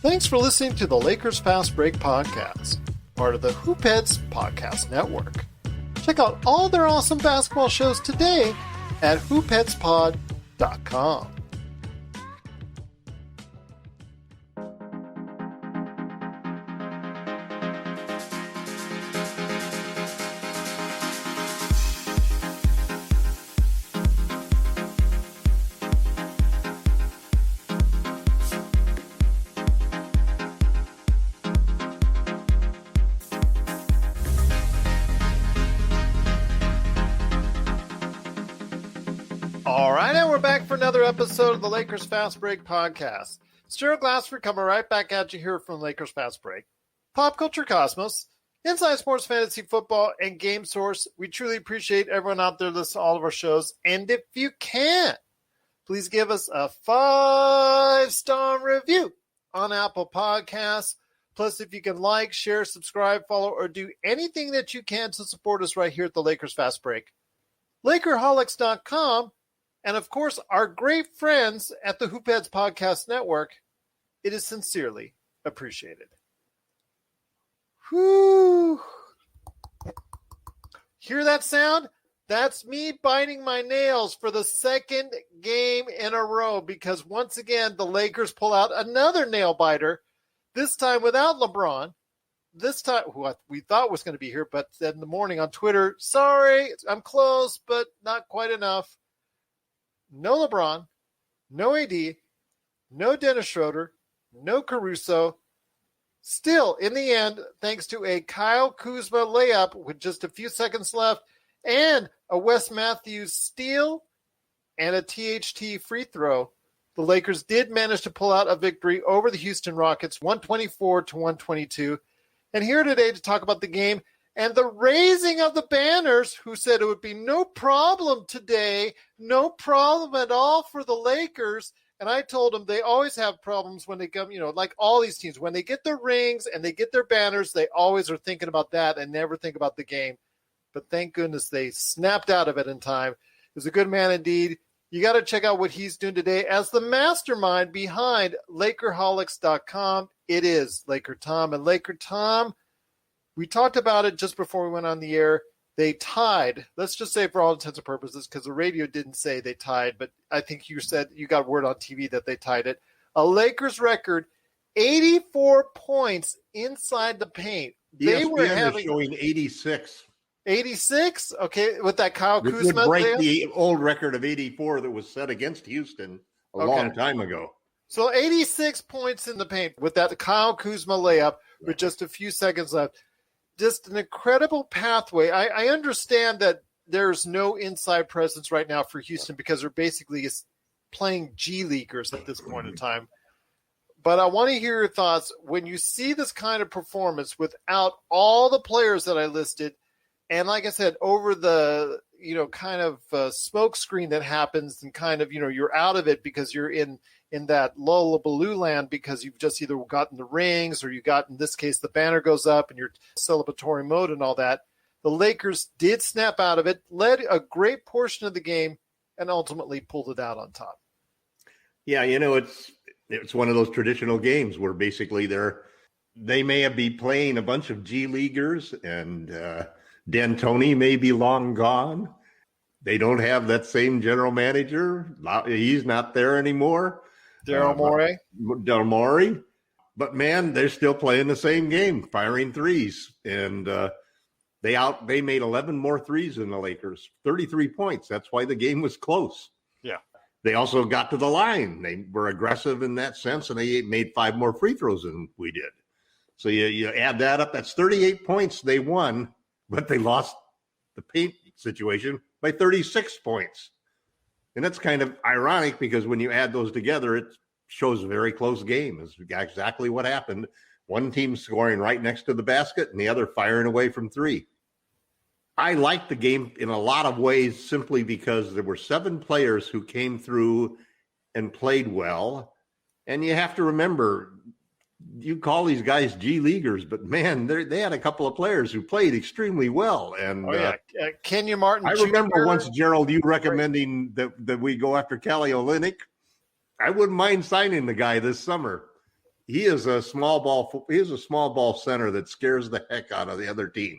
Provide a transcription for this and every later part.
Thanks for listening to the Lakers Fast Break podcast, part of the Hoopheads Podcast Network. Check out all their awesome basketball shows today at hoopheadspod.com. Another episode of the Lakers Fast Break podcast. It's Gerald Glassford coming right back at you here from Lakers Fast Break. Pop Culture Cosmos, Inside Sports Fantasy Football, and Game Source. We truly appreciate everyone out there listening to all of our shows. And if you can, please give us a 5-star review on Apple Podcasts. Plus, if you can like, share, subscribe, follow, or do anything that you can to support us right here at the Lakers Fast Break. Lakerholics.com. And, of course, our great friends at the Hoopheads Podcast Network, it is sincerely appreciated. Whew. Hear that sound? That's me biting my nails for the second game in a row because, once again, the Lakers pull out another nail biter, this time without LeBron. This time, who we thought was going to be here, but said in the morning on Twitter, sorry, I'm close, but not quite enough. No LeBron, no AD, no Dennis Schroder, no Caruso. Still, in the end, thanks to a Kyle Kuzma layup with just a few seconds left and a Wes Matthews steal and a THT free throw, the Lakers did manage to pull out a victory over the Houston Rockets, 124-122. And here today to talk about the game and the raising of the banners, who said it would be no problem today, no problem at all for the Lakers. And I told them they always have problems when they come, like all these teams. When they get their rings and they get their banners, they always are thinking about that and never think about the game. But thank goodness they snapped out of it in time. He was a good man indeed. You got to check out what he's doing today as the mastermind behind Lakerholics.com. It is LakerTom. And LakerTom, we talked about it just before we went on the air. They tied, let's just say for all intents and purposes, because the radio didn't say they tied, but I think you said you got word on TV that they tied it. A Lakers record, 84 points inside the paint. They ESPN were having showing 86. 86? Okay, with that Kyle Kuzma. It would break the old record of 84 that was set against Houston a long time ago. So 86 points in the paint with that Kyle Kuzma layup with just a few seconds left. Just an incredible pathway. I understand that there's no inside presence right now for Houston because they're basically playing G Leaguers at this point in time. But I want to hear your thoughts when you see this kind of performance without all the players that I listed. And like I said, over the, kind of smoke screen that happens and kind of, you're out of it because you're in that lullabaloo land because you've just either gotten the rings or you got, in this case, the banner goes up and you're celebratory mode and all that. The Lakers did snap out of it, led a great portion of the game, and ultimately pulled it out on top. Yeah, it's one of those traditional games where basically they may be playing a bunch of G Leaguers and D'Antoni may be long gone. They don't have that same general manager. He's not there anymore. Daryl Morey. But, man, they're still playing the same game, firing threes. And they made 11 more threes than the Lakers, 33 points. That's why the game was close. Yeah. They also got to the line. They were aggressive in that sense, and they made 5 more free throws than we did. So you add that up, that's 38 points they won, but they lost the paint situation by 36 points. And that's kind of ironic because when you add those together, it shows a very close game. It's exactly what happened. One team scoring right next to the basket and the other firing away from three. I liked the game in a lot of ways simply because there were 7 players who came through and played well. And you have to remember, you call these guys G Leaguers, but man, they had a couple of players who played extremely well. And Kenya Martin. I remember once, Gerald, you recommending that we go after Kelly Olynyk. I wouldn't mind signing the guy this summer. he is a small ball center that scares the heck out of the other team,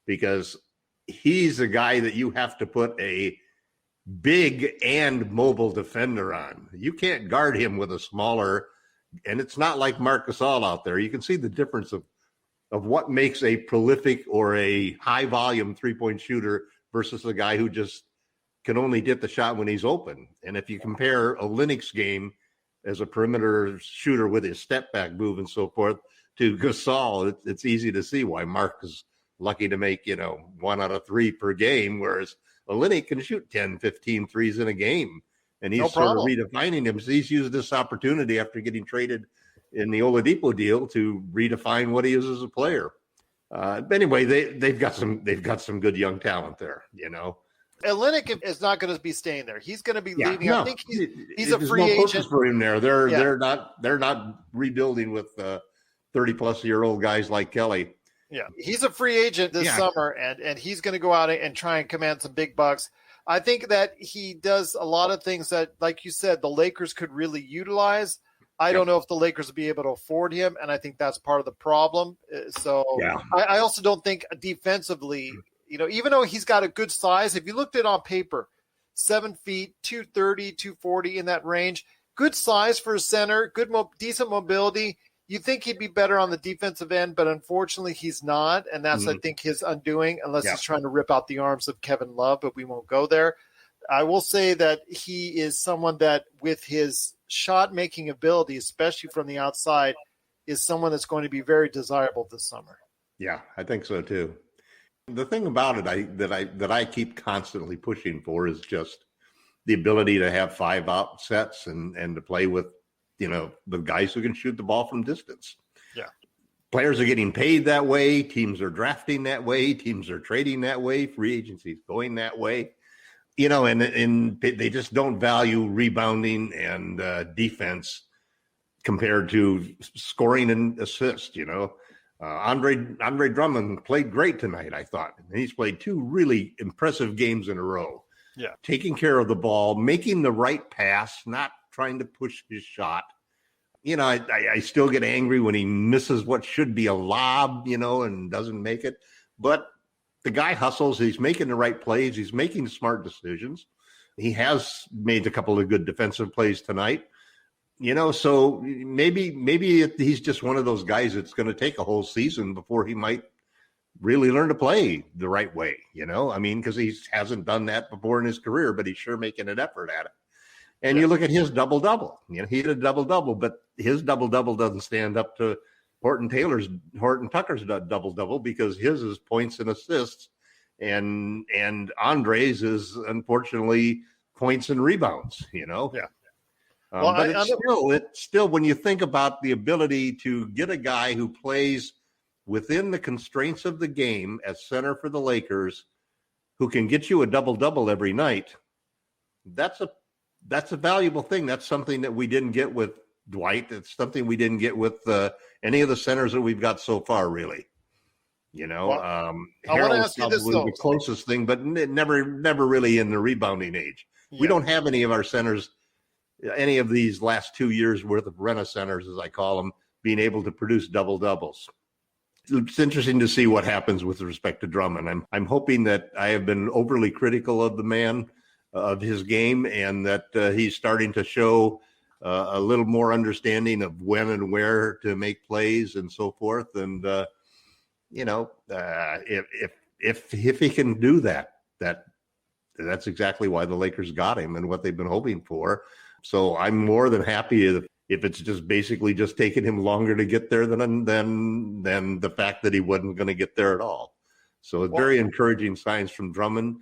because he's a guy that you have to put a big and mobile defender on. You can't guard him with a smaller, and it's not like Marc Gasol out there. You can see the difference of what makes a prolific or a high volume 3-point shooter versus a guy who just can only get the shot when he's open. And if you compare Olynyk's game as a perimeter shooter with his step back move and so forth to Gasol, it's easy to see why Marc is lucky to make, 1 out of 3 per game, whereas Olynyk can shoot 10, 15 threes in a game. And he's sort of redefining him. So he's used this opportunity after getting traded in the Oladipo deal to redefine what he is as a player. But anyway, they've got some good young talent there, Olynyk is not going to be staying there. He's going to be leaving. No, I think he's a free agent. There's no purpose for him there. They're not rebuilding with 30-plus-year-old guys like Kelly. Yeah, he's a free agent this summer, and he's going to go out and try and command some big bucks. I think that he does a lot of things that, like you said, the Lakers could really utilize. I don't know if the Lakers will be able to afford him, and I think that's part of the problem. I also don't think defensively, even though he's got a good size, if you looked at it on paper, 7 feet, 230, 240 in that range, good size for a center, decent mobility. You think he'd be better on the defensive end, but unfortunately he's not, and that's, I think, his undoing, unless he's trying to rip out the arms of Kevin Love, but we won't go there. I will say that he is someone that, with his shot-making ability, especially from the outside, is someone that's going to be very desirable this summer. Yeah, I think so too. The thing about it that I keep constantly pushing for is just the ability to have 5 out sets and to play with, the guys who can shoot the ball from distance. Yeah. Players are getting paid that way. Teams are drafting that way. Teams are trading that way. Free agency is going that way. And they just don't value rebounding and defense compared to scoring and assist. Andre Drummond played great tonight, I thought. And he's played 2 really impressive games in a row. Yeah. Taking care of the ball, making the right pass, not trying to push his shot. I still get angry when he misses what should be a lob, and doesn't make it. But the guy hustles. He's making the right plays. He's making smart decisions. He has made a couple of good defensive plays tonight. So maybe he's just one of those guys that's going to take a whole season before he might really learn to play the right way, because he hasn't done that before in his career, but he's sure making an effort at it. And you look at his double-double. He had a double-double, but his double-double doesn't stand up to Horton Tucker's double-double, because his is points and assists, and Andre's is, unfortunately, points and rebounds, Yeah. But it's still, when you think about the ability to get a guy who plays within the constraints of the game as center for the Lakers, who can get you a double-double every night, that's a valuable thing. That's something that we didn't get with Dwight. It's something we didn't get with any of the centers that we've got so far, really. Harold's probably the closest thing, but never really in the rebounding age. Yeah. We don't have any of our centers, any of these last 2 years worth of Rena centers, as I call them, being able to produce double-doubles. It's interesting to see what happens with respect to Drummond. I'm hoping that I have been overly critical of the man, of his game, and that he's starting to show a little more understanding of when and where to make plays and so forth. And if he can do that, that's exactly why the Lakers got him and what they've been hoping for. So I'm more than happy if it's just basically just taking him longer to get there than the fact that he wasn't going to get there at all. So it's very encouraging signs from Drummond.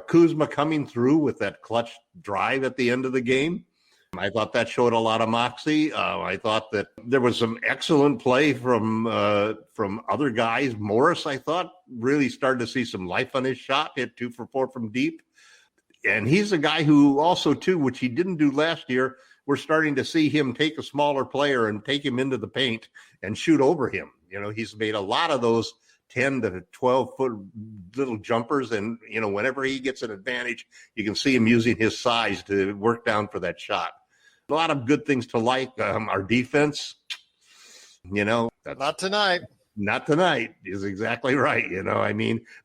Kuzma coming through with that clutch drive at the end of the game. I thought that showed a lot of moxie. I thought that there was some excellent play from other guys. Morris, I thought, really started to see some life on his shot, hit 2 for 4 from deep. And he's a guy who also, too, which he didn't do last year, we're starting to see him take a smaller player and take him into the paint and shoot over him. He's made a lot of those 10 to 12-foot little jumpers. And, whenever he gets an advantage, you can see him using his size to work down for that shot. A lot of good things to like. Our defense, That's Not tonight. Not tonight is exactly right.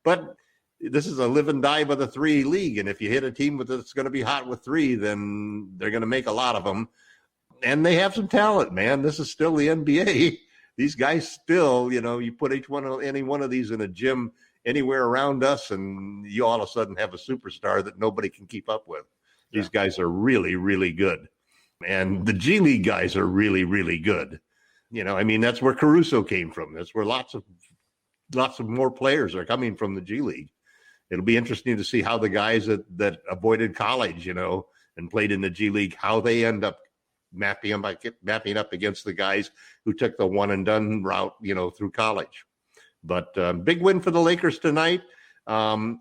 But this is a live and die by the three league. And if you hit a team that's going to be hot with three, then they're going to make a lot of them. And they have some talent, man. This is still the NBA. These guys still, you put any one of these in a gym anywhere around us, and you all of a sudden have a superstar that nobody can keep up with. Yeah. These guys are really, really good. And the G League guys are really, really good. That's where Caruso came from. That's where lots of more players are coming from the G League. It'll be interesting to see how the guys that avoided college, and played in the G League, how they end up mapping up against the guys who took the one and done route, through college. But big win for the Lakers tonight. I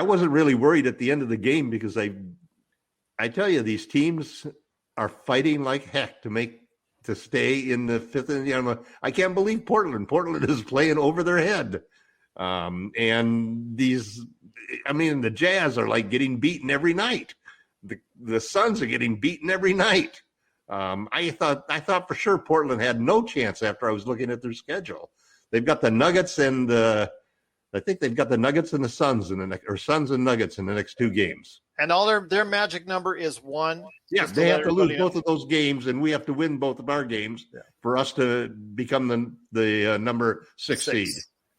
wasn't really worried at the end of the game because I tell you, these teams are fighting like heck to stay in the fifth. I can't believe Portland. Portland is playing over their head. And the Jazz are like getting beaten every night. The Suns are getting beaten every night. I thought for sure Portland had no chance after I was looking at their schedule. They've got the Nuggets and I think they've got the Nuggets and the Suns Suns and Nuggets in the next two games. And all their magic number is 1. Yeah, they have to lose both of those games, and we have to win both of our games for us to become the number 6 seed,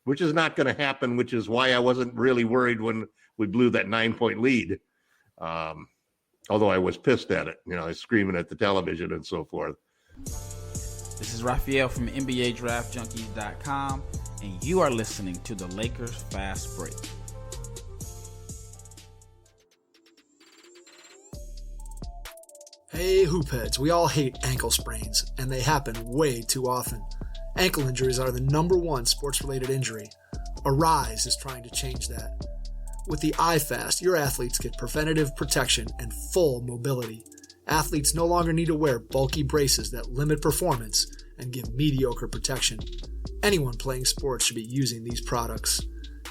which is not going to happen, which is why I wasn't really worried when we blew that 9-point lead. Although I was pissed at it. I was screaming at the television and so forth. This is Raphael from NBADraftJunkies.com, and you are listening to the Lakers Fast Break. Hey, hoopheads, we all hate ankle sprains, and they happen way too often. Ankle injuries are the number one sports-related injury. Arise is trying to change that. With the iFast, your athletes get preventative protection and full mobility. Athletes no longer need to wear bulky braces that limit performance and give mediocre protection. Anyone playing sports should be using these products.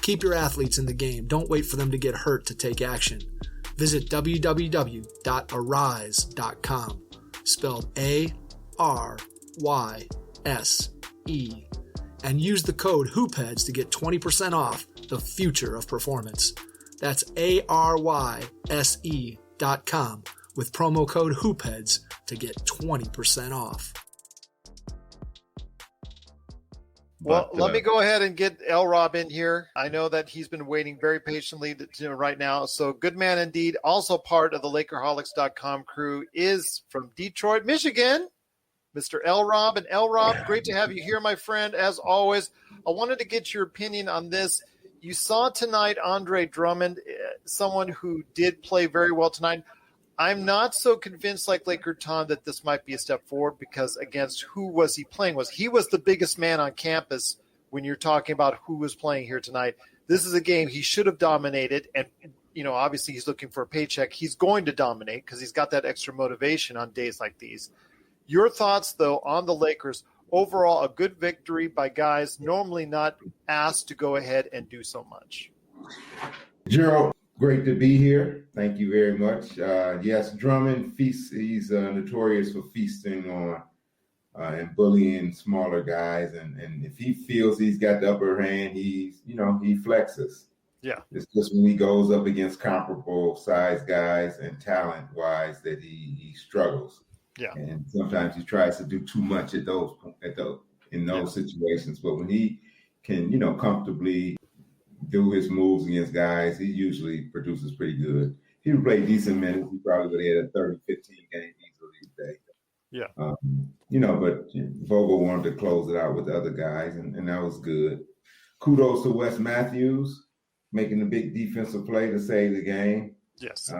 Keep your athletes in the game. Don't wait for them to get hurt to take action. Visit www.arise.com, spelled A-R-Y-S-E, and use the code HOOPHEADS to get 20% off the future of performance. That's ARYSE.com with promo code HOOPHEADS to get 20% off. Well, let me go ahead and get LRob in here. I know that he's been waiting very patiently right now. So good man indeed. Also part of the LakerHolics.com crew is from Detroit, Michigan, Mr. LRob. And LRob, great to have you here, my friend. As always, I wanted to get your opinion on this. You saw tonight Andre Drummond, someone who did play very well tonight. I'm not so convinced like LakerTom that this might be a step forward because against who was he playing? He was the biggest man on campus when you're talking about who was playing here tonight. This is a game he should have dominated, and obviously he's looking for a paycheck. He's going to dominate because he's got that extra motivation on days like these. Your thoughts, though, on the Lakers. Overall, a good victory by guys normally not asked to go ahead and do so much. Gerald, great to be here. Thank you very much. Yes, Drummond feasts. He's notorious for feasting on and bullying smaller guys. And if he feels he's got the upper hand, he flexes. Yeah. It's just when he goes up against comparable size guys and talent-wise that he struggles. Yeah. And sometimes he tries to do too much in those situations. But when he can, comfortably do his moves against guys, he usually produces pretty good. If he would play decent minutes, he probably would have had a 30-15 game easily today. Yeah. But Vogel wanted to close it out with the other guys, and that was good. Kudos to Wes Matthews making a big defensive play to save the game. Yes.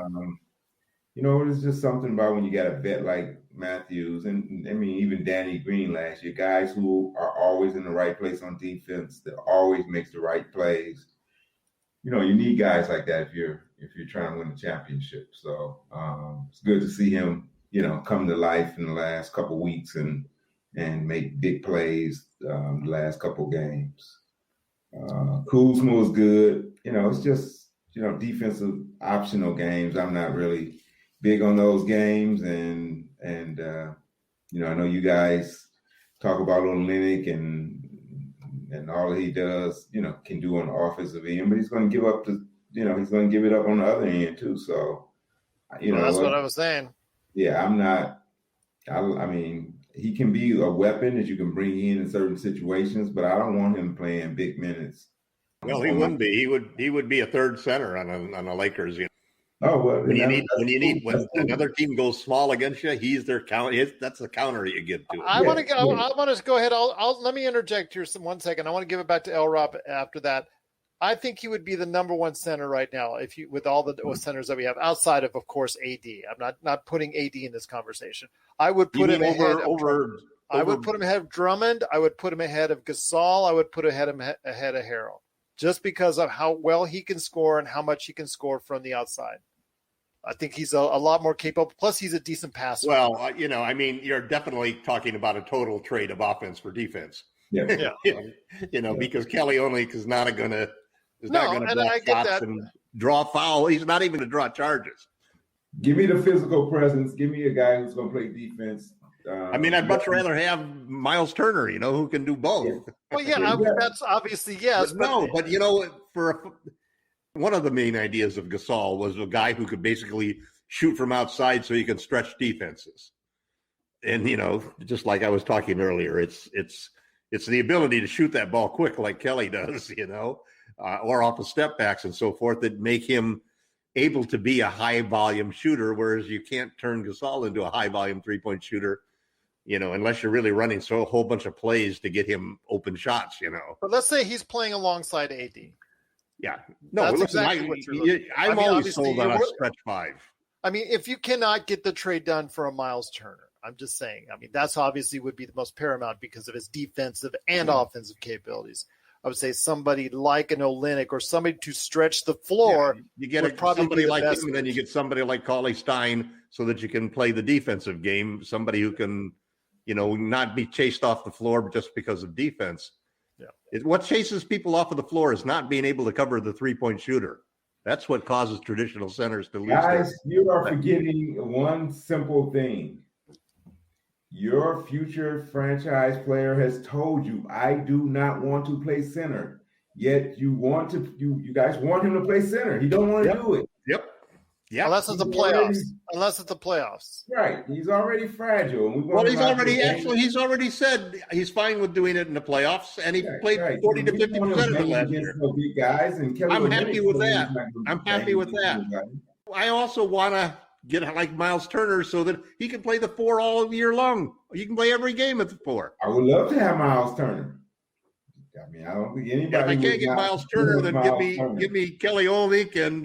It's just something about when you got a vet like Matthews, and I mean, even Danny Green last year, guys who are always in the right place on defense, that always makes the right plays. You need guys like that if you're trying to win the championship. So it's good to see him, come to life in the last couple of weeks and make big plays the last couple of games. Kuzma was good. It's just, defensive optional games. I'm not really big on those games. And I know you guys talk about Olynyk and all that he does, can do on the offensive end, but he's going to give up he's going to give it up on the other end too. So, that's what I was saying. Yeah, I mean, he can be a weapon that you can bring in certain situations, but I don't want him playing big minutes. Well, he wouldn't be. He would be a third center on the Lakers. Oh well. When another team goes small against you, he's their counter. That's the counter you give to it. I want to go ahead. Let me interject here 1 second. I want to give it back to LRob after that. I think he would be the number one center right now with all the centers that we have outside of course, AD. I'm not putting AD in this conversation. I would put him ahead of Drummond. I would put him ahead of Gasol. I would put him ahead of Harold, just because of how well he can score and how much he can score from the outside. I think he's a lot more capable. Plus, he's a decent passer. Well, you're definitely talking about a total trade of offense for defense. Yeah. Because Kelly Olynyk is not going to block shots and draw foul. He's not even going to draw charges. Give me the physical presence. Give me a guy who's going to play defense. I'd much rather have Miles Turner, who can do both. Yeah. Well, that's obviously yes. But for one of the main ideas of Gasol was a guy who could basically shoot from outside so he can stretch defenses. And, just like I was talking earlier, it's the ability to shoot that ball quick like Kelly does, or off of step backs and so forth that make him able to be a high volume shooter, whereas you can't turn Gasol into a high volume 3-point shooter, unless you're really running a whole bunch of plays to get him open shots, But let's say he's playing alongside AD. Yeah. No, that's listen, exactly I'm always sold on a stretch five. I mean, if you cannot get the trade done for a Miles Turner, I'm just saying, that's obviously would be the most paramount because of his defensive and offensive capabilities. I would say somebody like an Olynyk or somebody to stretch the floor. Yeah, you get somebody like him, and then you get somebody like Cauley Stein so that you can play the defensive game, somebody who can, not be chased off the floor just because of defense. Yeah. What chases people off of the floor is not being able to cover the 3-point shooter. That's what causes traditional centers to lose. Guys, you are forgetting one simple thing. Your future franchise player has told you, I do not want to play center. Yet you guys want him to play center. He don't want to do it. Yep. Yeah. Unless it's the playoffs. Right. He's already fragile. He's already said he's fine with doing it in the playoffs, and he played 40 to 50% of it last year. Guys, and I'm happy with that. I also want to get like Miles Turner so that he can play the 4 all year long. You can play every game at the 4. I would love to have Miles Turner. I don't think anybody. If I can't get Miles Turner, then give me Kelly Olynyk and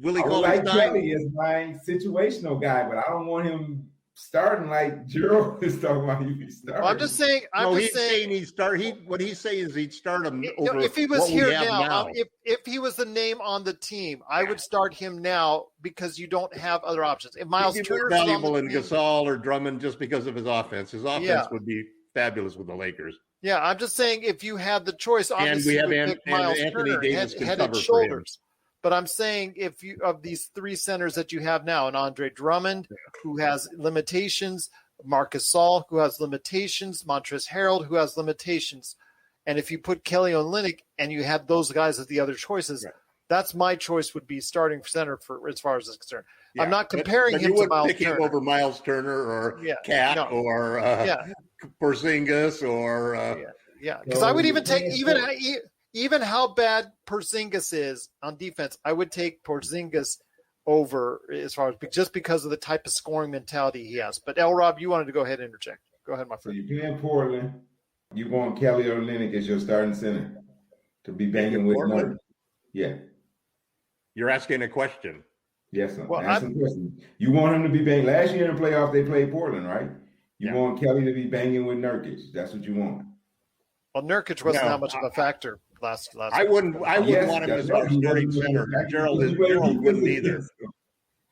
Willie Cauley Stein. Kelly is my situational guy, but I don't want him starting like Gerald is talking about. He'd be starting. Well, I'm just saying. He'd start. What he's saying is he'd start him over. If he was what here we have now, if he was the name on the team, I would start him now because you don't have other options. If Miles Turner is valuable in Gasol or Drummond just because of his offense would be fabulous with the Lakers. Yeah, I'm just saying if you had the choice, obviously and we have pick Miles Anthony Turner, Davis head and shoulders. But I'm saying if you of these 3 centers that you have now, and Andre Drummond, who has limitations, Marcus Gasol, who has limitations, Montrezl Harrell, who has limitations, and if you put Kelly Olynyk and you had those guys as the other choices, that's my choice would be starting center for as far as it's concerned. Yeah, I'm not comparing him to Miles Turner. Him over Miles Turner or Cat or Porzingis or because I would even take even how bad Porzingis is on defense. I would take Porzingis over as far as just because of the type of scoring mentality he has. But LRob, you wanted to go ahead and interject. Go ahead, my friend. So you're playing Portland. You want Kelly Olynyk as your starting center to be banging with Portland? Yeah. You're asking a question. Yes, I'm asking a question. You want him to be banging. Last year in the playoffs, they played Portland, right? You want Kelly to be banging with Nurkic. That's what you want. Well, Nurkic wasn't that much of a factor last. I wouldn't want him as our starting center. Gerald wouldn't either.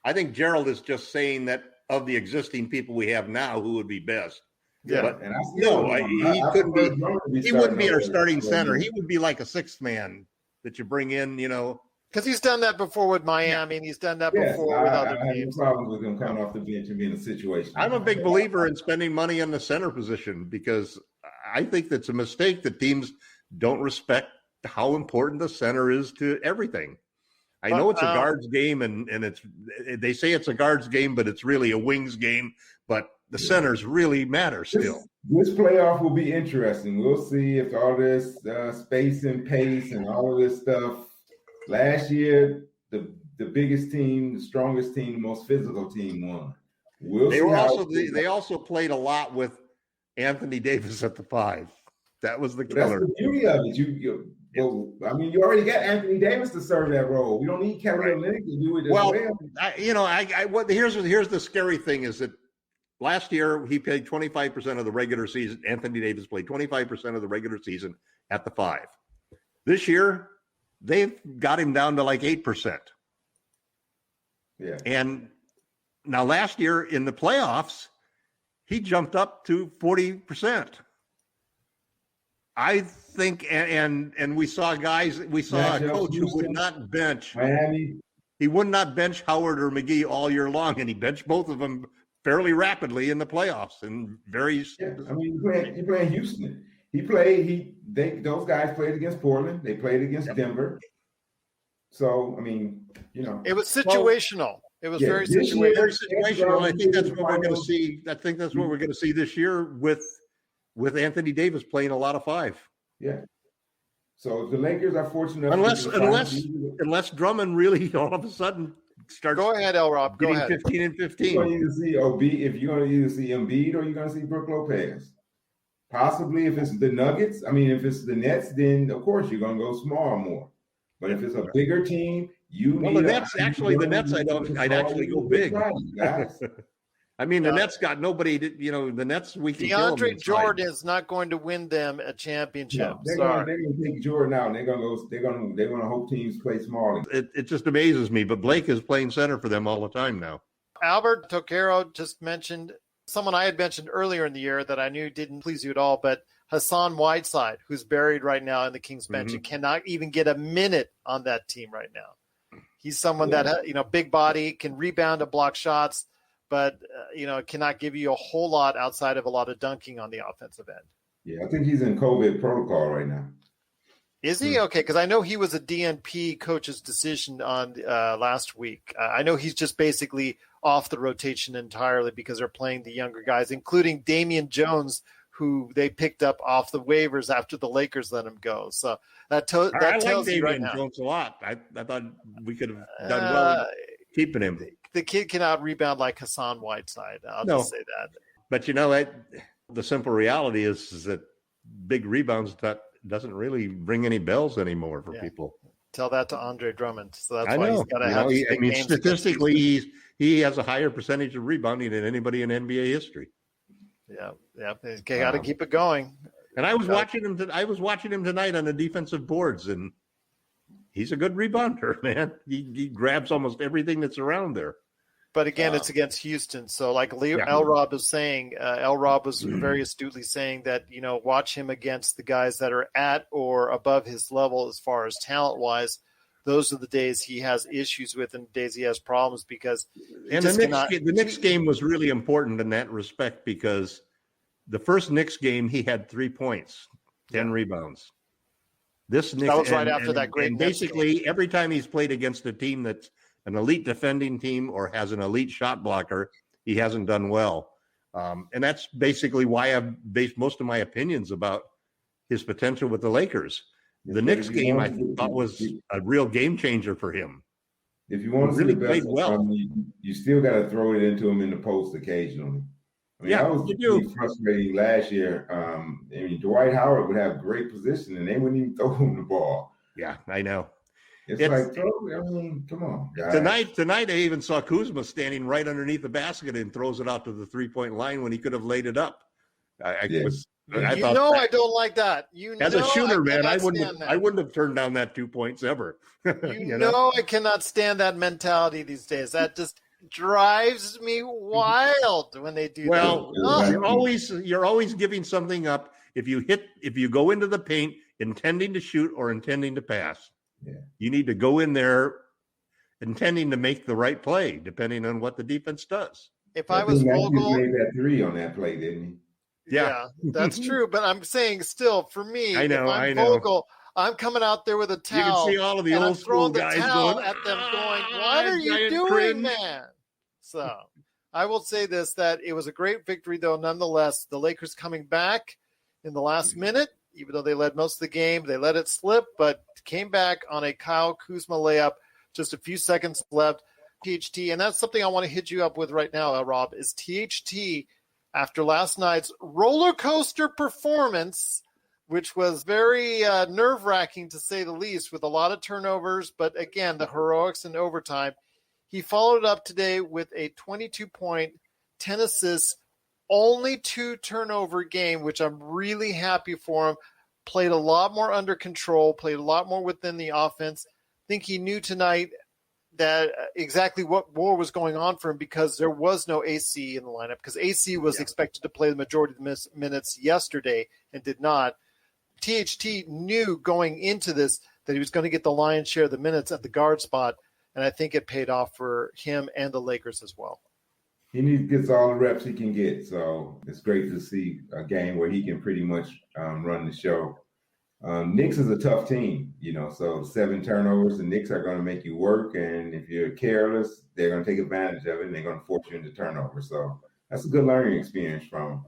I think Gerald is just saying that of the existing people we have now, who would be best. Yeah, but he couldn't be. He wouldn't be our starting center. He would be like a 6th man that you bring in, Because he's done that before with Miami, and he's done that before with other teams. I have no problems with him coming off the bench and being in a situation. I'm a big believer in spending money on the center position because I think that's a mistake that teams don't respect how important the center is to everything. I know it's a guards game, and they say it's a guards game, but it's really a wings game. But the centers really matter still. This playoff will be interesting. We'll see if all this space and pace and all of this stuff. Last year, the biggest team, the strongest team, the most physical team won. They also played a lot with Anthony Davis at the 5. That was the killer. That's the beauty of it. You already got Anthony Davis to serve that role. We don't need Kelly Olynyk to do it as well. Here's the scary thing is that last year he played 25% of the regular season. Anthony Davis played 25% of the regular season at the 5. This year, they've got him down to like 8%. Yeah. And now last year in the playoffs, he jumped up to 40%. I think, and we saw a coach who would not bench Miami. He would not bench Howard or McGee all year long, and he benched both of them fairly rapidly in the playoffs. And you're playing Houston. Those guys played against Portland. They played against Denver. So it was situational. It was very situational. Very situational. I think that's what we're going to see. I think that's what we're going to see this year with Anthony Davis playing a lot of 5. Yeah. So if the Lakers are fortunate unless Drummond really all of a sudden starts. Go ahead, LRob. Go ahead. 15 and 15. You're going to see if you're going to either see Embiid or you're going to see Brook Lopez. Possibly if it's the Nuggets. If it's the Nets, then of course you're going to go small more. But if it's a bigger team, the Nets. I'd actually go big. Guys. The Nets got nobody. The Nets. We can DeAndre Jordan is not going to win them a championship. No, they're going to take Jordan out. And they're going to hope teams play small. It just amazes me. But Blake is playing center for them all the time now. Albert Tokero just mentioned someone I had mentioned earlier in the year that I knew didn't please you at all, but Hassan Whiteside, who's buried right now in the Kings bench and cannot even get a minute on that team right now. He's someone that big body, can rebound and block shots, but cannot give you a whole lot outside of a lot of dunking on the offensive end. Yeah, I think he's in COVID protocol right now. Is he? Okay, because I know he was a DNP coach's decision on last week. I know he's just basically off the rotation entirely because they're playing the younger guys, including Damian Jones, who they picked up off the waivers after the Lakers let him go. So that tells you right now. Damian Jones a lot. I thought we could have done well keeping him. The kid cannot rebound like Hassan Whiteside. I'll just say that. But the simple reality is that big rebounds doesn't really ring any bells anymore for people. Tell that to Andre Drummond. So that's why he's got to have. Statistically, he has a higher percentage of rebounding than anybody in NBA history. Yeah. Got to keep it going. And I was watching him. I was watching him tonight on the defensive boards, and he's a good rebounder, man. He grabs almost everything that's around there. But again, it's against Houston. So like LRob is saying, LRob was very astutely saying that, watch him against the guys that are at or above his level as far as talent-wise. Those are the days he has issues with and the days he has problems because the Knicks game was really important in that respect because the first Knicks game, he had 3 points, 10 rebounds. That was right after that great. And basically, every time he's played against a team that's an elite defending team or has an elite shot blocker, he hasn't done well. And that's basically why I've based most of my opinions about his potential with the Lakers. The Knicks game, I thought, was a real game changer for him. If you want to see the best, you still got to throw it into him in the post occasionally. That was really frustrating last year. Dwight Howard would have great position, and they wouldn't even throw him the ball. Yeah, I know. It's like, come on, guys. Tonight, I even saw Kuzma standing right underneath the basket and throws it out to the 3-point line when he could have laid it up. I don't like that. As a shooter, man, I wouldn't have turned down that 2 points ever. I cannot stand that mentality these days. That just drives me wild when they do that. Well, you're always giving something up if you go into the paint intending to shoot or intending to pass. Yeah. You need to go in there intending to make the right play, depending on what the defense does. If I was Vogel, he made that 3 on that play, didn't Yeah, that's true. But I'm saying still, for me, I know, if I'm I know. Vogel, I'm coming out there with a towel. You can see all of the and old I'm throwing school the guys towel going, at them going, what are you giant doing, cringe. man? So I will say this, that it was a great victory, though, nonetheless. The Lakers coming back in the last minute, even though they led most of the game, they let it slip, but came back on a Kyle Kuzma layup, just a few seconds left. THT, and that's something I want to hit you up with right now, LRob, is THT after last night's roller coaster performance, which was very nerve-wracking to say the least, with a lot of turnovers, but again, the heroics in overtime. He followed up today with a 22-point, 10 assists, only 2 turnover game, which I'm really happy for him. Played a lot more under control, played a lot more within the offense. I think he knew tonight that exactly what more was going on for him, because there was no AC in the lineup, because AC was expected to play the majority of the minutes yesterday and did not. THT knew going into this that he was going to get the lion's share of the minutes at the guard spot, and I think it paid off for him and the Lakers as well. He gets all the reps he can get, so it's great to see a game where he can pretty much run the show. Knicks is a tough team, so 7 turnovers, the Knicks are going to make you work, and if you're careless, they're going to take advantage of it, and they're going to force you into turnover. So that's a good learning experience from him.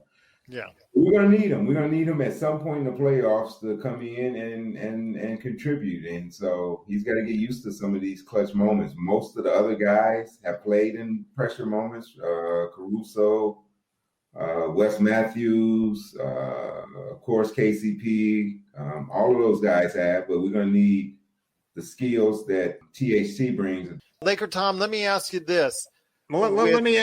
Yeah. We're going to need him. We're going to need him at some point in the playoffs to come in and contribute, and so he's got to get used to some of these clutch moments. Most of the other guys have played in pressure moments, Caruso, Wes Matthews, of course, KCP, all of those guys have, but we're going to need the skills that THT brings. LakerTom, let me ask you this. Well, let me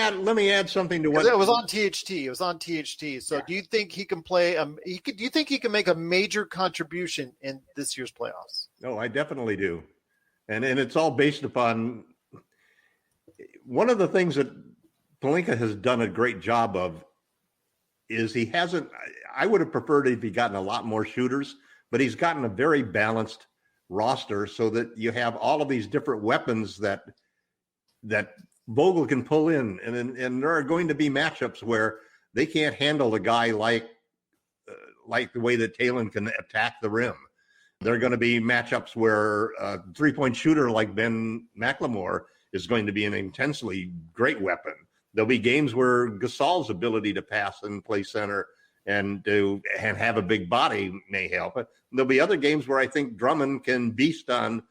add something to what it was on THT. It was on THT. So do you think he can play? Do you think he can make a major contribution in this year's playoffs? No, I definitely do. And it's all based upon one of the things that Pelinka has done a great job of is he hasn't, I would have preferred if he gotten a lot more shooters, but he's gotten a very balanced roster so that you have all of these different weapons that Vogel can pull in. And there are going to be matchups where they can't handle a guy like the way that Talon can attack the rim. There are going to be matchups where a 3-point shooter like Ben McLemore is going to be an intensely great weapon. There'll be games where Gasol's ability to pass and play center and have a big body may help. But there'll be other games where I think Drummond can beast on,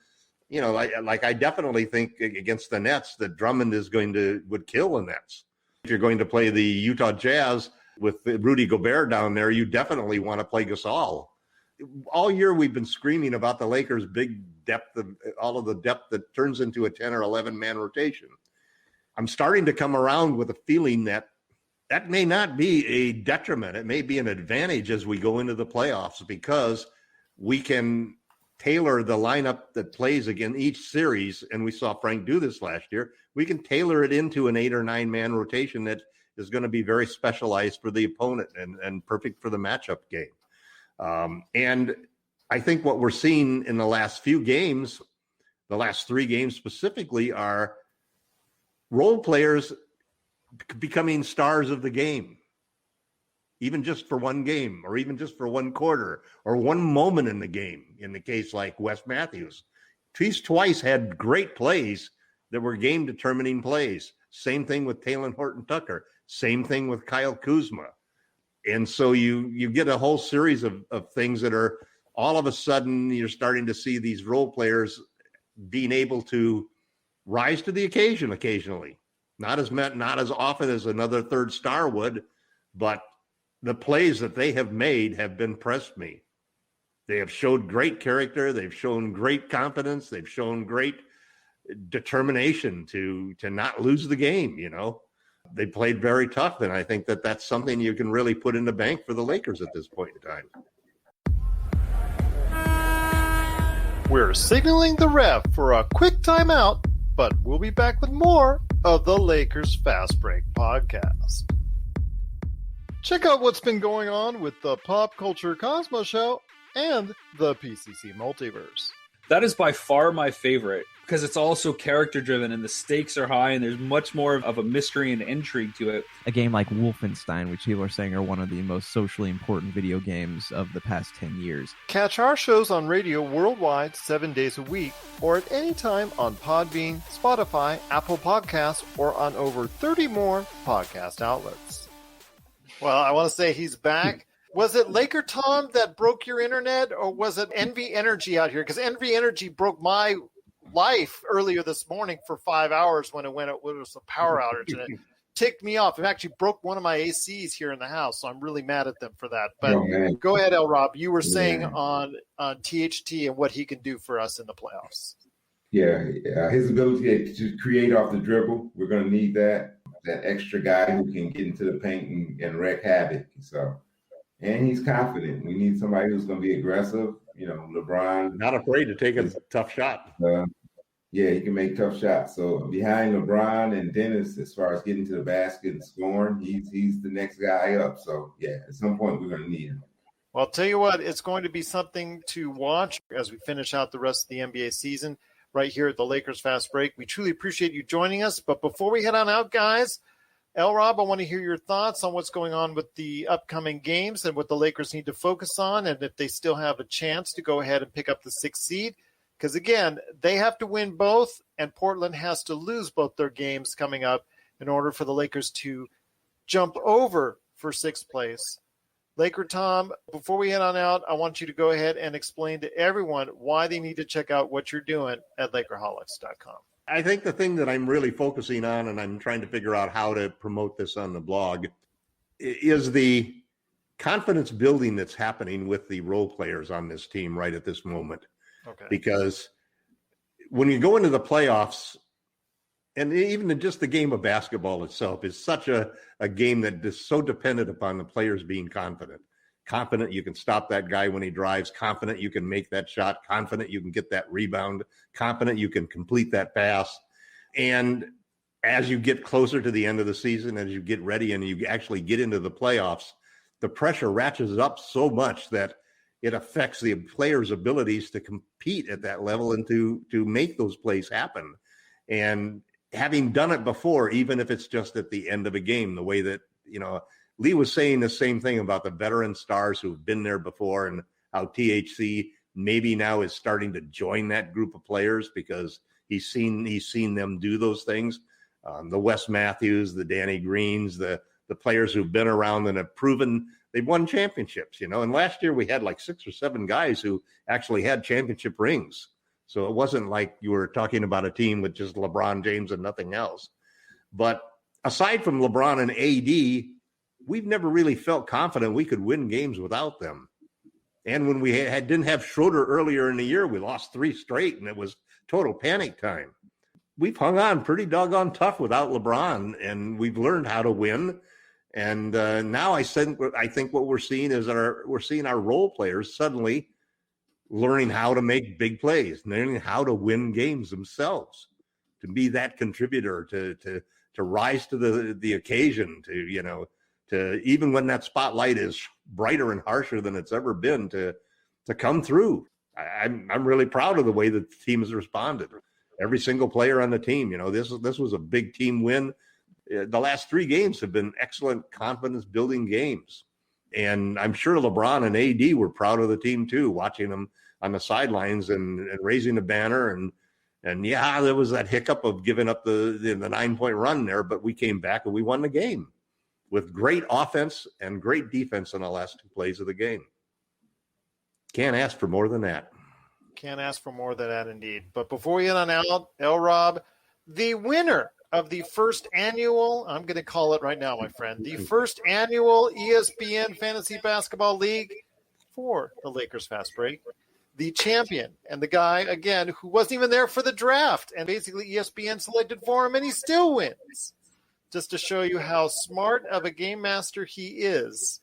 like I definitely think against the Nets that Drummond would kill the Nets. If you're going to play the Utah Jazz with Rudy Gobert down there, you definitely want to play Gasol. All year we've been screaming about the Lakers' big depth, all of the depth that turns into a 10 or 11 man rotation. I'm starting to come around with a feeling that may not be a detriment. It may be an advantage as we go into the playoffs because we can tailor the lineup that plays again each series. And we saw Frank do this last year. We can tailor it into an 8 or 9 man rotation that is going to be very specialized for the opponent and perfect for the matchup game. And I think what we're seeing in the last few games, the last 3 games specifically, are role players becoming stars of the game, even just for one game or even just for one quarter or one moment in the game. In the case like Wes Matthews, he's twice had great plays that were game determining plays. Same thing with Talen Horton-Tucker. Same thing with Kyle Kuzma. And so you get a whole series of things that are all of a sudden you're starting to see these role players being able to rise to the occasion occasionally. Not as often as another third star would, but the plays that they have made have impressed me. They have showed great character. They've shown great confidence. They've shown great determination to not lose the game. They played very tough, and I think that that's something you can really put in the bank for the Lakers at this point in time. We're signaling the ref for a quick timeout, but we'll be back with more of the Lakers Fast Break podcast. Check out what's been going on with the Pop Culture Cosmos Show and the PCC Multiverse. That is by far my favorite. because it's all so character driven and the stakes are high and there's much more of a mystery and intrigue to it. A game like Wolfenstein, which people are saying are one of the most socially important video games of the past 10 years. Catch our shows on radio worldwide 7 days a week or at any time on Podbean, Spotify, Apple Podcasts, or on over 30 more podcast outlets. Well, I want to say he's back. Was it LakerTom that broke your internet, or was it Envy Energy out here? Because Envy Energy broke my life earlier this morning for 5 hours when it was a power outage, and it ticked me off. It actually broke one of my ACs here in the house, so I'm really mad at them for that. But go ahead, LRob. You were saying on THT and what he can do for us in the playoffs. Yeah, his ability to create off the dribble, we're going to need that extra guy who can get into the paint and wreak havoc. So. And he's confident. We need somebody who's going to be aggressive. You know, LeBron. Not afraid to take a tough shot. Yeah, he can make tough shots. So behind LeBron and Dennis, as far as getting to the basket and scoring, he's the next guy up. So, yeah, at some point we're going to need him. Well, I'll tell you what, it's going to be something to watch as we finish out the rest of the NBA season right here at the Lakers Fast Break. We truly appreciate you joining us. But before we head on out, guys, LRob, I want to hear your thoughts on what's going on with the upcoming games and what the Lakers need to focus on, and if they still have a chance to go ahead and pick up the 6th seed. Because, again, they have to win both, and Portland has to lose both their games coming up in order for the Lakers to jump over for 6th place. LakerTom, before we head on out, I want you to go ahead and explain to everyone why they need to check out what you're doing at LakerHolics.com. I think the thing that I'm really focusing on, and I'm trying to figure out how to promote this on the blog, is the confidence building that's happening with the role players on this team right at this moment. Okay. Because when you go into the playoffs, and even just the game of basketball itself is such a game that is so dependent upon the players being confident. Confident you can stop that guy when he drives, confident you can make that shot, confident you can get that rebound, confident you can complete that pass. And as you get closer to the end of the season, as you get ready and you actually get into the playoffs, the pressure ratchets up so much that it affects the players' abilities to compete at that level and to make those plays happen. And having done it before, even if it's just at the end of a game, the way that, you know, Lee was saying the same thing about the veteran stars who've been there before and how THC maybe now is starting to join that group of players because he's seen them do those things. The Wes Matthews, the Danny Greens, the players who've been around and have proven they've won championships, you know. And last year we had like 6 or 7 guys who actually had championship rings. So it wasn't like you were talking about a team with just LeBron James and nothing else. But aside from LeBron and AD, we've never really felt confident we could win games without them. And when we didn't have Schroder earlier in the year, we lost 3 straight, and it was total panic time. We've hung on pretty doggone tough without LeBron, and we've learned how to win. And now I think what we're seeing is we're seeing our role players suddenly learning how to make big plays, learning how to win games themselves, to be that contributor, to rise to the occasion, to even when that spotlight is brighter and harsher than it's ever been, to come through. I'm really proud of the way the team has responded. Every single player on the team, this was a big team win. The last 3 games have been excellent confidence building games. And I'm sure LeBron and AD were proud of the team too, watching them on the sidelines and raising the banner. And yeah, there was that hiccup of giving up the 9-point run there, but we came back and we won the game with great offense and great defense in the last 2 plays of the game. Can't ask for more than that. Can't ask for more than that, indeed. But before we get on out, LRob, the winner of the first annual, I'm going to call it right now, my friend, the first annual ESPN Fantasy Basketball League for the Lakers Fast Break, the champion, and the guy, again, who wasn't even there for the draft, and basically ESPN selected for him, and he still wins. Just to show you how smart of a game master he is.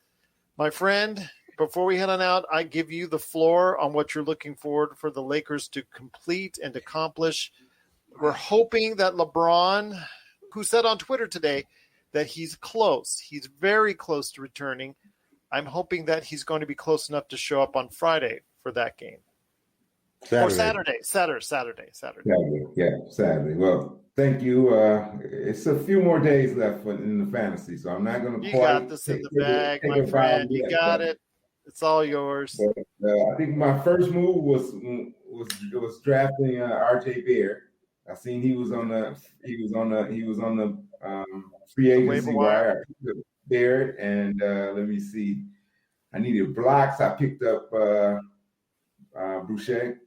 My friend, before we head on out, I give you the floor on what you're looking forward for the Lakers to complete and accomplish. We're hoping that LeBron, who said on Twitter today that he's close, he's very close to returning. I'm hoping that he's going to be close enough to show up on Friday for that game. Saturday. Yeah, Saturday. Well, thank you. It's a few more days left in the fantasy, so I'm not going to You quite got this in the bag, my friend. You got it. It's all yours. But, I think my first move was drafting RJ Beard. I seen he was on the free agency wire. Beard, and let me see. I needed blocks. I picked up Boucher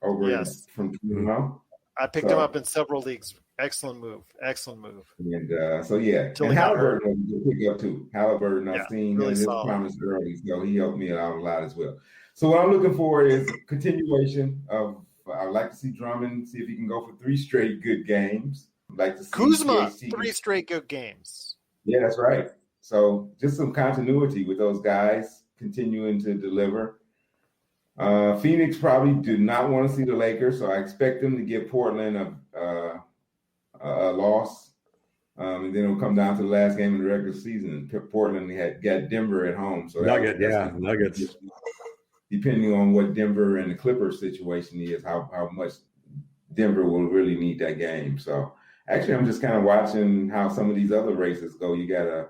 over from Kuzma. I picked him up in several leagues. Excellent move. And and Halliburton was a pick up too. Halliburton, I've seen really his promise early, so he helped me out a lot as well. So what I'm looking for is continuation of. I'd like to see Drummond see if he can go for 3 straight good games. I'd like to see Kuzma 3 straight good games. Yeah, that's right. So just some continuity with those guys continuing to deliver. Phoenix probably do not want to see the Lakers, so I expect them to give Portland a loss. And then it'll come down to the last game of the regular season. Portland got Denver at home. So Nuggets. Depending on what Denver and the Clippers situation is, how much Denver will really need that game. So actually, I'm just kind of watching how some of these other races go. You got a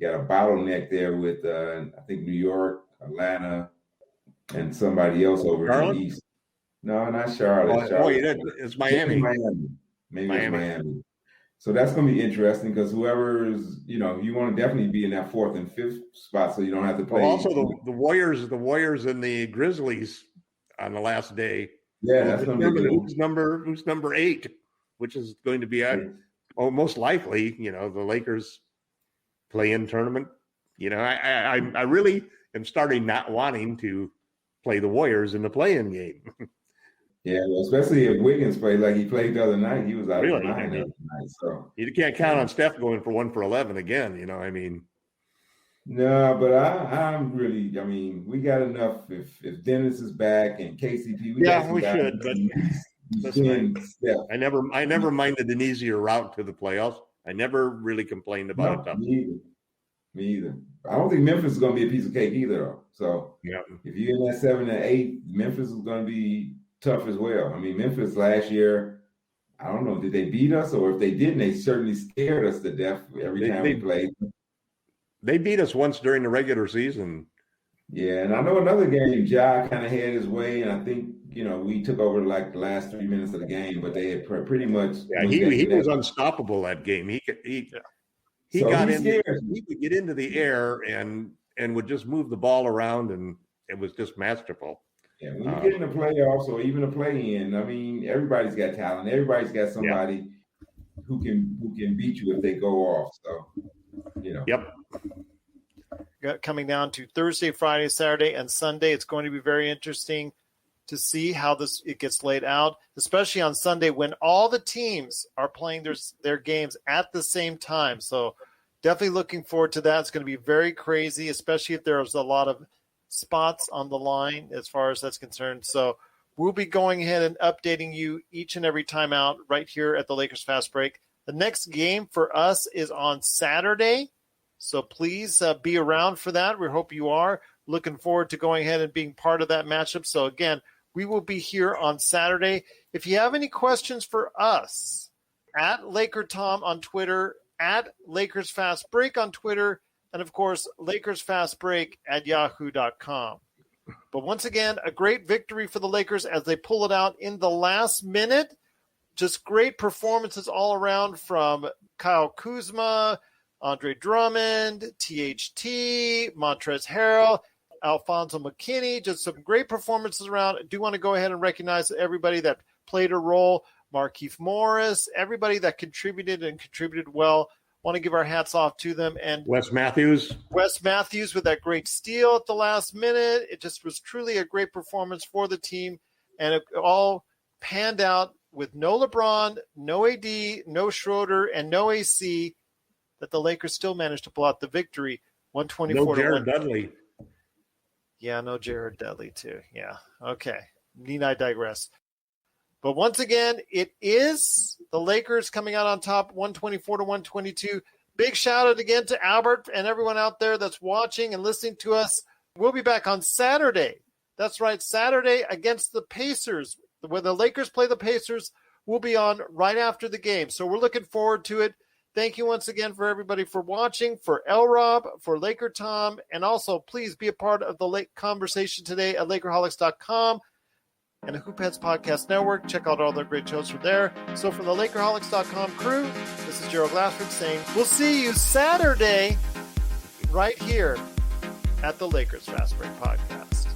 bottleneck there with I think New York, Atlanta, and somebody else over in the East. No, not Charlotte. It's Miami. Maybe it's Miami. So that's going to be interesting because whoever's, you want to definitely be in that 4th and 5th spot so you don't have to play. Well, also the Warriors and the Grizzlies on the last day. Yeah, that's going to be good. Who's number 8, which is going to be most likely, the Lakers play-in tournament. I really am starting not wanting to play the Warriors in the play-in game. Yeah, well, especially if Wiggins played like he played the other night. He was out of line the other night. So you can't count on Steph going for 1 for 11 again. No, but I'm really. We got enough. If Dennis is back and KCP, we should. But I never minded an easier route to the playoffs. I never really complained about it. Me either. I don't think Memphis is going to be a piece of cake either, though. So if you're in that 7 and 8, Memphis is going to be tough as well. Memphis last year, I don't know, did they beat us? Or if they didn't, they certainly scared us to death every time we played. They beat us once during the regular season. Yeah, and I know another game, Ja kind of had his way, and I think, we took over like the last 3 minutes of the game, but they had pretty much. Yeah, he was unstoppable that game. He got in. He would get into the air and would just move the ball around, and it was just masterful. Yeah, when you get in the playoffs or even a play-in, everybody's got talent. Everybody's got somebody who can beat you if they go off. So, Yep. Coming down to Thursday, Friday, Saturday, and Sunday, it's going to be very interesting to see how it gets laid out, especially on Sunday when all the teams are playing their games at the same time. So definitely looking forward to that. It's going to be very crazy, especially if there's a lot of spots on the line as far as that's concerned. So we'll be going ahead and updating you each and every time out right here at the Lakers Fast Break. The next game for us is on Saturday. So please be around for that. We hope you are. Looking forward to going ahead and being part of that matchup. So again, we will be here on Saturday. If you have any questions for us, at LakerTom on Twitter, at Lakers Fast Break on Twitter, and of course, LakersFastBreak@yahoo.com. But once again, a great victory for the Lakers as they pull it out in the last minute. Just great performances all around from Kyle Kuzma, Andre Drummond, THT, Montrezl Harrell, Alfonso McKinney. Just some great performances around. I do want to go ahead and recognize everybody that played a role. Markieff Morris, everybody that contributed well. Want to give our hats off to them. And Wes Matthews with that great steal at the last minute. It just was truly a great performance for the team. And it all panned out with no LeBron, no AD, no Schroder, and no AC, that the Lakers still managed to pull out the victory, 124 No Jared Dudley. Yeah, no Jared Dudley too. Yeah, okay. Need I digress. But once again, it is the Lakers coming out on top, 124-122. Big shout out again to Albert and everyone out there that's watching and listening to us. We'll be back on Saturday That's right, Saturday against the Pacers. When the Lakers play the Pacers, we'll be on right after the game. So we're looking forward to it. Thank you once again for everybody for watching, for LRob, for LakerTom, and also please be a part of the late conversation today at Lakerholics.com and the Hoopheads Podcast Network. Check out all their great shows from there. So from the Lakerholics.com crew, this is Gerald Glassford saying we'll see you Saturday right here at the Lakers Fast Break Podcast.